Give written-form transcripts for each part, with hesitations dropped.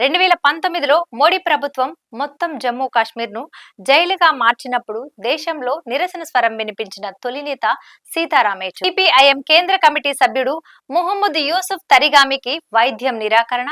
2019లో మోడీ ప్రభుత్వం మొత్తం జమ్మూ కాశ్మీర్ను జైలుగా మార్చినప్పుడు దేశంలో నిరసన స్వరం వినిపించిన తొలి నేత సీతారాం యేచూరి. సిపిఐఎం కేంద్ర కమిటీ సభ్యుడు ముహమ్మద్ యూసుఫ్ తరిగామికి వైద్యం నిరాకరణ,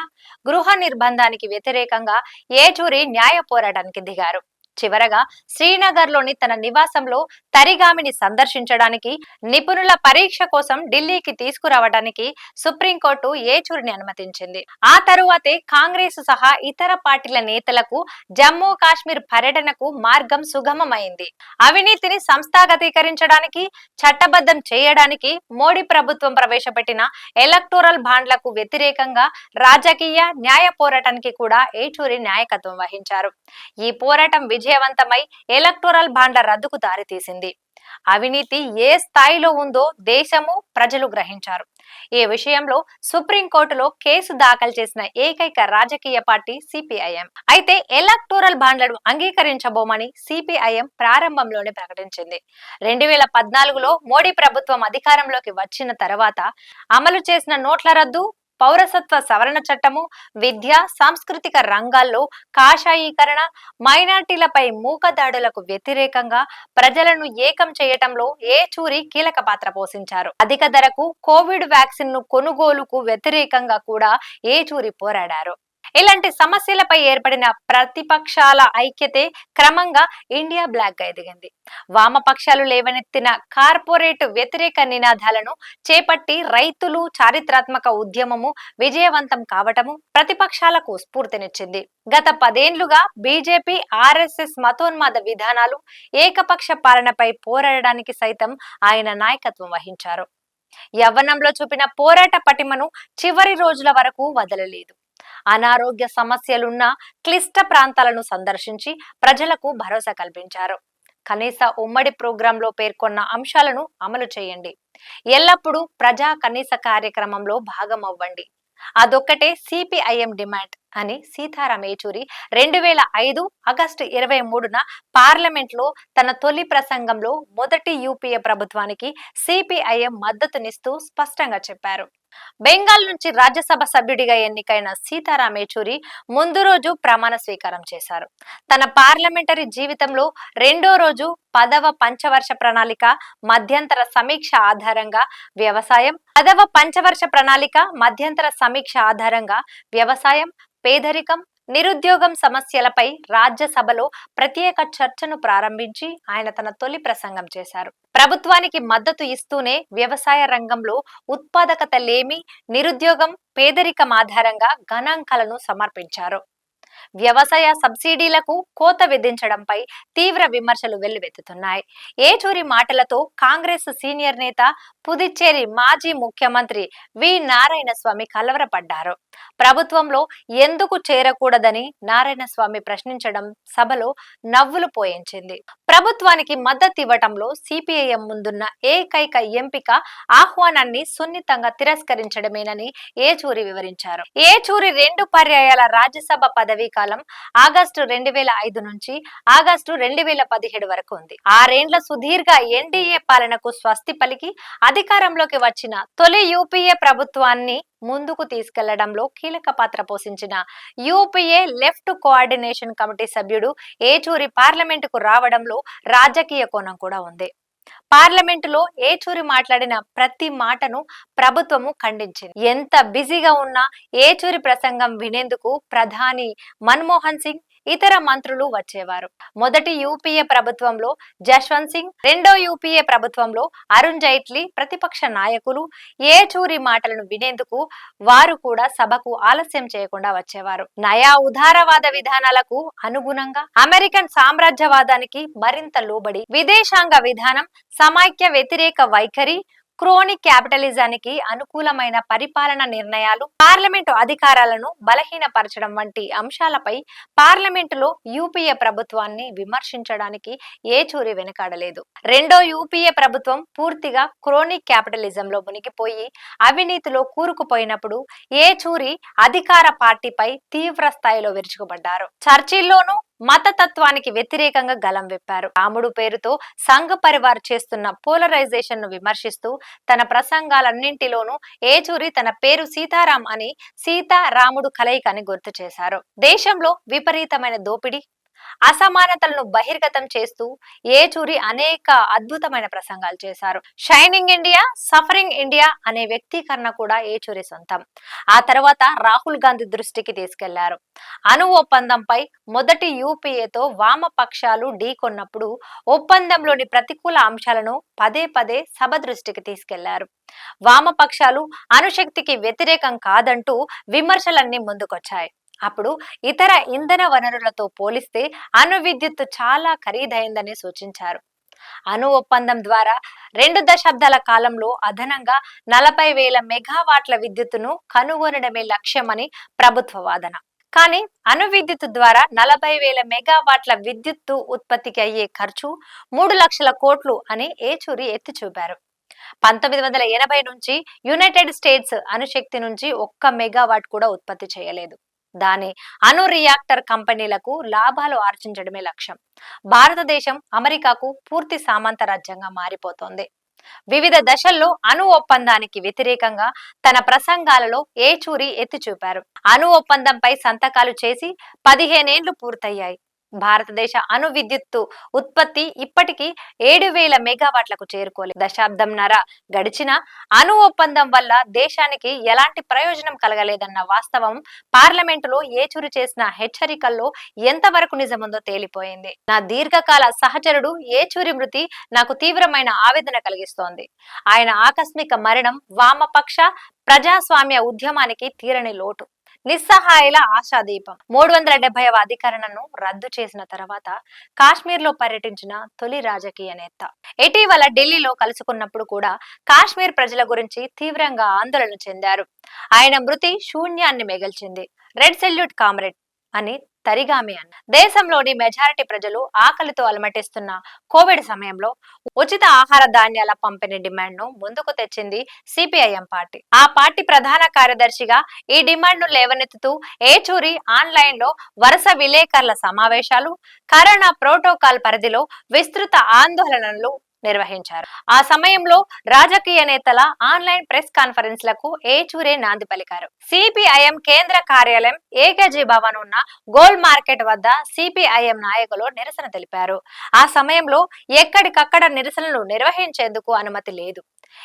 గృహ నిర్బంధానికి వ్యతిరేకంగా యేచూరి న్యాయ పోరాటానికి దిగారు. చివరగా శ్రీనగర్లోని తన నివాసంలో తరిగామిని సందర్శించడానికి, నిపుణుల పరీక్ష కోసం ఢిల్లీకి తీసుకురావడానికి సుప్రీంకోర్టు యేచూరిని అనుమతించింది. ఆ తరువాతే కాంగ్రెస్ సహా ఇతర పార్టీల నేతలకు జమ్మూ కాశ్మీర్ పర్యటనకు మార్గం సుగమమైంది. అవినీతిని సంస్థాగతీకరించడానికి, చట్టబద్ధం చేయడానికి మోడీ ప్రభుత్వం ప్రవేశపెట్టిన ఎలక్టోరల్ బాండ్లకు వ్యతిరేకంగా రాజకీయ న్యాయ పోరాటానికి కూడా యేచూరి నాయకత్వం వహించారు. ఈ పోరాటం విజయవంతమై ఎలక్టోరల్ బాండ్ల రద్దుకు దారితీసింది. అవినీతి ఏ స్థాయిలో ఉందో దేశము, ప్రజలు గ్రహించారు. ఈ విషయంలో సుప్రీంకోర్టులో కేసు దాఖలు చేసిన ఏకైక రాజకీయ పార్టీ సిపిఐఎం. అయితే ఎలక్టోరల్ బాండ్లను అంగీకరించబోమని సిపిఐఎం ప్రారంభంలోనే ప్రకటించింది. 2014లో మోడీ ప్రభుత్వం అధికారంలోకి వచ్చిన తర్వాత అమలు చేసిన నోట్ల రద్దు, పౌరసత్వ సవరణ చట్టము, విద్య, సాంస్కృతిక రంగాల్లో కాషాయీకరణ, మైనార్టీలపై మూకదాడులకు వ్యతిరేకంగా ప్రజలను ఏకం చేయటంలో యేచూరి కీలక పాత్ర పోషించారు. అధిక ధరకు కోవిడ్ వ్యాక్సిన్ ను కొనుగోలుకు వ్యతిరేకంగా కూడా యేచూరి పోరాడారు. ఇలాంటి సమస్యలపై ఏర్పడిన ప్రతిపక్షాల ఐక్యతే క్రమంగా ఇండియా బ్లాక్ గా ఎదిగింది. వామపక్షాలు లేవనెత్తిన కార్పొరేట్ వ్యతిరేక నినాదాలను చేపట్టి రైతులు చారిత్రాత్మక ఉద్యమము విజయవంతం కావటము ప్రతిపక్షాలకు స్ఫూర్తినిచ్చింది. గత 10 ఏళ్లుగా బీజేపీ, ఆర్ఎస్ఎస్ మతోన్మాద విధానాలు, ఏకపక్ష పాలనపై పోరాడడానికి సైతం ఆయన నాయకత్వం వహించారు. యవ్వనంలో చూపిన పోరాట పటిమను చివరి రోజుల వరకు వదలలేదు. అనారోగ్య సమస్యలున్న క్లిష్ట ప్రాంతాలను సందర్శించి ప్రజలకు భరోసా కల్పించారు. కనీస ఉమ్మడి ప్రోగ్రాంలో పేర్కొన్న అంశాలను అమలు చేయండి, ఎల్లప్పుడూ ప్రజా కనీస కార్యక్రమంలో భాగం అవ్వండి, అదొక్కటే సిపిఐఎం డిమాండ్ అని సీతారాం యేచూరి 2005 ఆగస్టు 23న పార్లమెంట్ లో తన తొలి ప్రసంగంలో మొదటి యూపీఏ ప్రభుత్వానికి సిపిఐఎం మద్దతునిస్తూ స్పష్టంగా చెప్పారు. బెంగాల్ నుంచి రాజ్యసభ సభ్యుడిగా ఎన్నికైన సీతారాం యేచూరి ముందు రోజు ప్రమాణ స్వీకారం చేశారు. తన పార్లమెంటరీ జీవితంలో రెండో రోజు 10వ పంచవర్ష ప్రణాళిక మధ్యంతర సమీక్ష ఆధారంగా వ్యవసాయం, పేదరికం, నిరుద్యోగం సమస్యలపై రాజ్యసభలో ప్రత్యేక చర్చను ప్రారంభించి ఆయన తన తొలి ప్రసంగం చేశారు. ప్రభుత్వానికి మద్దతు ఇస్తూనే వ్యవసాయ రంగంలో ఉత్పాదకత లేమి, నిరుద్యోగం, పేదరికం ఆధారంగా గణాంకాలను సమర్పించారు. వ్యవసాయ సబ్సిడీలకు కోత విధించడంపై తీవ్ర విమర్శలు వెల్లువెత్తుతున్నాయి. యేచూరి మాటలతో కాంగ్రెస్ సీనియర్ నేత, పుదుచ్చేరి మాజీ ముఖ్యమంత్రి వి నారాయణ స్వామి కలవరపడ్డారు. ప్రభుత్వంలో ఎందుకు చేరకూడదని నారాయణ స్వామి ప్రశ్నించడం సభలో నవ్వులు పోయించింది. ప్రభుత్వానికి మద్దతు ఇవ్వటంలో సిపిఐఎం ముందున్న ఏకైక ఎంపిక ఆహ్వానాన్ని సున్నితంగా తిరస్కరించడమేనని యేచూరి వివరించారు. యేచూరి 2 పర్యాయాల రాజ్యసభ పదవీ కాలం ఆగస్టు 2005 నుంచి ఆగస్టు 2017 వరకు ఉంది. 6 ఏండ్ల సుదీర్ఘ ఎన్డీఏ పాలనకు స్వస్తి పలికి అధికారంలోకి వచ్చిన తొలి యూపీఏ ప్రభుత్వాన్ని ముందుకు తీసుకెళ్లడంలో కీలక పాత్ర పోషించిన యూపీఏ లెఫ్ట్ కోఆర్డినేషన్ కమిటీ సభ్యుడు యేచూరి పార్లమెంటుకు రావడంలో రాజకీయ కోణం కూడా ఉంది. పార్లమెంటులో యేచూరి మాట్లాడిన ప్రతి మాటను ప్రభుత్వము ఖండించింది. ఎంత బిజీగా ఉన్నా యేచూరి ప్రసంగం వినేందుకు ప్రధాని మన్మోహన్ సింగ్, ఇతర మంత్రులు వచ్చేవారు. మొదటి యూపీఏ ప్రభుత్వంలో జశ్వంత్ సింగ్, రెండో యూపీఏ ప్రభుత్వంలో అరుణ్ జైట్లీ ప్రతిపక్ష నాయకులు. యేచూరి మాటలను వినేందుకు వారు కూడా సభకు ఆలస్యం చేయకుండా వచ్చేవారు. నయా ఉదారవాద విధానాలకు అనుగుణంగా అమెరికన్ సామ్రాజ్యవాదానికి మరింత లోబడి విదేశాంగ విధానం, సమైక్య వ్యతిరేక వైఖరి, క్రోనిక్ క్యాపిటలిజానికి అనుకూలమైన పరిపాలన నిర్ణయాలు, పార్లమెంటు అధికారాలను బలహీనపరచడం వంటి అంశాలపై పార్లమెంటులో యూపీఏ ప్రభుత్వాన్ని విమర్శించడానికి యేచూరి వెనుకాడలేదు. రెండో యూపీఏ ప్రభుత్వం పూర్తిగా క్రోనిక్ క్యాపిటలిజంలో మునిగిపోయి అవినీతిలో కూరుకుపోయినప్పుడు యేచూరి అధికార పార్టీపై తీవ్ర స్థాయిలో విరుచుకుపడ్డారు. చర్చిల్లోనూ మతతత్వానికి వ్యతిరేకంగా గలం విప్పారు. రాముడు పేరుతో సంఘ పరివార్ చేస్తున్న పోలరైజేషన్ ను విమర్శిస్తూ తన ప్రసంగాలన్నింటిలోనూ ఏచూరి తన పేరు సీతారాం అని సీతా రాముడు కలయిక అని గుర్తు చేశారు. దేశంలో విపరీతమైన దోపిడీ అసమానతలను బహిర్గతం చేస్తూ ఏచూరి అనేక అద్భుతమైన ప్రసంగాలు చేశారు. షైనింగ్ ఇండియా, సఫరింగ్ ఇండియా అనే వ్యక్తీకరణ కూడా ఏచూరి సొంతం. ఆ తర్వాత రాహుల్ గాంధీ దృష్టికి తీసుకెళ్లారు. అణు ఒప్పందంపై మొదటి యూపీఏతో వామపక్షాలు ఢీకొన్నప్పుడు ఒప్పందంలోని ప్రతికూల అంశాలను పదే పదే సభ దృష్టికి తీసుకెళ్లారు. వామపక్షాలు అణుశక్తికి వ్యతిరేకం కాదంటూ విమర్శలన్నీ ముందుకొచ్చాయి. అప్పుడు ఇతర ఇంధన వనరులతో పోలిస్తే అణు విద్యుత్తు చాలా ఖరీదైందని సూచించారు. అణు ఒప్పందం ద్వారా 2 దశాబ్దాల కాలంలో అదనంగా 40,000 మెగావాట్ల విద్యుత్తును కనుగొనడమే లక్ష్యమని ప్రభుత్వ వాదన. కానీ అణు విద్యుత్తు ద్వారా 40,000 మెగావాట్ల విద్యుత్తు ఉత్పత్తికి అయ్యే ఖర్చు 3 లక్షల కోట్లు అని ఏచూరి ఎత్తి చూపారు. 1980 నుంచి యునైటెడ్ స్టేట్స్ అణుశక్తి నుంచి 1 మెగావాట్ కూడా ఉత్పత్తి చేయలేదు. దాని అణు రియాక్టర్ కంపెనీలకు లాభాలు ఆర్జించడమే లక్ష్యం. భారతదేశం అమెరికాకు పూర్తి సామంత రాజ్యంగా మారిపోతోంది. వివిధ దశల్లో అణు ఒప్పందానికి వ్యతిరేకంగా తన ప్రసంగాలలో ఏచూరి ఎత్తి చూపారు. అణు ఒప్పందంపై సంతకాలు చేసి 15 ఏళ్లు పూర్తయ్యాయి. భారతదేశ అణు విద్యుత్తు ఉత్పత్తి ఇప్పటికీ 7,000 మెగావాట్లకు చేరుకోలేదు. దశాబ్దంన్నర గడిచినా అణు ఒప్పందం వల్ల దేశానికి ఎలాంటి ప్రయోజనం కలగలేదన్న వాస్తవం పార్లమెంటులో ఏచూరి చేసిన హెచ్చరికల్లో ఎంతవరకు నిజముందో తేలిపోయింది. నా దీర్ఘకాల సహచరుడు ఏచూరి మృతి నాకు తీవ్రమైన ఆవేదన కలిగిస్తోంది. ఆయన ఆకస్మిక మరణం వామపక్ష ప్రజాస్వామ్య ఉద్యమానికి తీరని లోటు. నిస్సహాయుల ఆశాదీపం. 370వ అధికరణను రద్దు చేసిన తర్వాత కాశ్మీర్ లో పర్యటించిన తొలి రాజకీయ నేత. ఇటీవల ఢిల్లీలో కలుసుకున్నప్పుడు కూడా కాశ్మీర్ ప్రజల గురించి తీవ్రంగా ఆందోళన చెందారు. ఆయన మృతి శూన్యాన్ని మిగిల్చింది. రెడ్ సెల్యూట్ కామ్రేడ్ అని తరిగామి అన్న. దేశంలోని మెజారిటీ ప్రజలు ఆకలితో అలమటిస్తున్న కోవిడ్ సమయంలో ఉచిత ఆహార ధాన్యాల పంపిణీ డిమాండ్ ను ముందుకు తెచ్చింది సిపిఐఎం పార్టీ. ఆ పార్టీ ప్రధాన కార్యదర్శిగా ఈ డిమాండ్ ను లేవనెత్తుతూ ఏచూరి ఆన్లైన్ లో వరుస విలేకరుల సమావేశాలు, కరోనా ప్రోటోకాల్ పరిధిలో విస్తృత ఆందోళనలు నిర్వహించారు. ఆ సమయంలో రాజకీయ నేతల ఆన్లైన్ ప్రెస్ కాన్ఫరెన్స్ లకు ఏచూరే నాంది పలికారు. సిపిఐఎం కేంద్ర కార్యాలయం ఏకేజీ భవన్ ఉన్న గోల్డ్ మార్కెట్ వద్ద సిపిఐఎం నాయకులు నిరసన తెలిపారు. ఆ సమయంలో ఎక్కడికక్కడ నిరసనలు నిర్వహించేందుకు అనుమతి లేదు.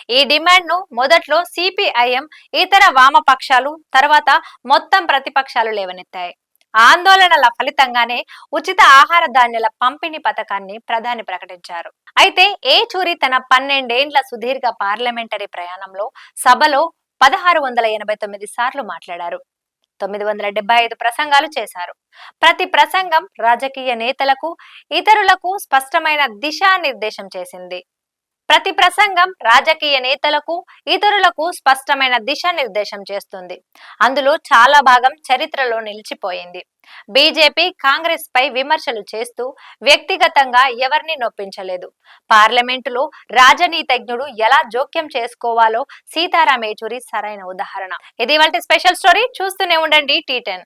ఈ డిమాండ్ ను మొదట్లో సిపిఐఎం, ఇతర వామపక్షాలు, తర్వాత మొత్తం ప్రతిపక్షాలు లేవనెత్తాయి. ఆందోళనల ఫలితంగానే ఉచిత ఆహార ధాన్యాల పంపిణీ పథకాన్ని ప్రధాని ప్రకటించారు. అయితే ఏచూరి తన 12 ఏండ్ల సుదీర్ఘ పార్లమెంటరీ ప్రయాణంలో సభలో 1689 సార్లు మాట్లాడారు. 975 ప్రసంగాలు చేశారు. ప్రతి ప్రసంగం రాజకీయ నేతలకు, ఇతరులకు స్పష్టమైన దిశానిర్దేశం చేసింది. ప్రతి ప్రసంగం రాజకీయ నేతలకు, ఇతరులకు స్పష్టమైన దిశానిర్దేశం చేస్తుంది. అందులో చాలా భాగం చరిత్రలో నిలిచిపోయింది. బీజేపీ, కాంగ్రెస్ పై విమర్శలు చేస్తూ వ్యక్తిగతంగా ఎవరిని నొప్పించలేదు. పార్లమెంటులో రాజనీతిజ్ఞుడు ఎలా జోక్యం చేసుకోవాలో సీతారాం ఏచూరి సరైన ఉదాహరణ. ఇది ఇవాల్టి స్పెషల్ స్టోరీ. చూస్తూనే ఉండండి T10.